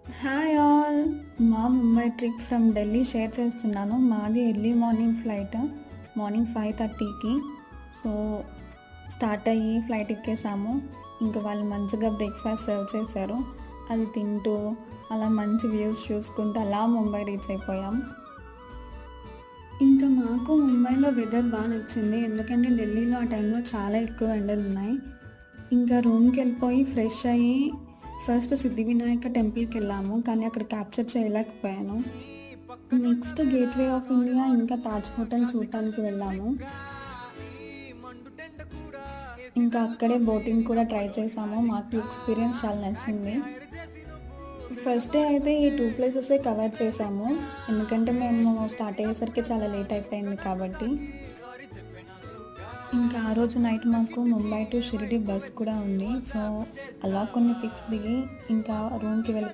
Hi all! మా Mumbai trip from Delhi share చేస్తున్నాను. మాది ఎర్లీ మార్నింగ్ ఫ్లైట్. మార్నింగ్ 5:30కి. సో, స్టార్ట్ అయ్యి ఫ్లైట్ ఎక్కేసాము. ఇంక వాళ్ళు మంచిగా బ్రేక్‌ఫాస్ట్ సర్వ్ చేశారు. అది తింటూ, అలా మంచి వ్యూస్ చూసుకుంటూ అలా ముంబై రీచ్ అయిపోయాం. ఇంకా మాకు ముంబైలో వెదర్ నచ్చింది. ఎందుకంటే ఢిల్లీలో ఆ టైంలో చాలా ఎక్కువ ఎండలున్నాయి. ఇంకా రూమ్‌కెళ్ళిపోయి ఫ్రెష్ అయ్యి ఫస్ట్ సిద్ధివినాయక టెంపుల్‌కెళ్ళాము. కానీ అక్కడ క్యాప్చర్ చేయలేకపోయాను. నెక్స్ట్ గేట్‌వే ఆఫ్ ఇండియా ఇంకా తాజ్ హోటల్ చూడటానికి వెళ్ళాము. ఇంకా అక్కడే బోటింగ్ కూడా ట్రై చేశాము. మాకు ఎక్స్‌పీరియన్స్ చాలా నచ్చింది. ఫస్ట్ డే అయితే ఈ 2 ప్లేసెసే కవర్ చేశాము. ఎందుకంటే మేము స్టార్ట్ అయ్యేసరికి చాలా లేట్ అయిపోయింది కాబట్టి. ఇంకా ఆ రోజు నైట్ మాకు ముంబై టు షిరిడి బస్ కూడా ఉంది. సో, అలా కొన్ని పిక్స్ దిగి ఇంకా రూమ్‌కి వెళ్ళిపోయి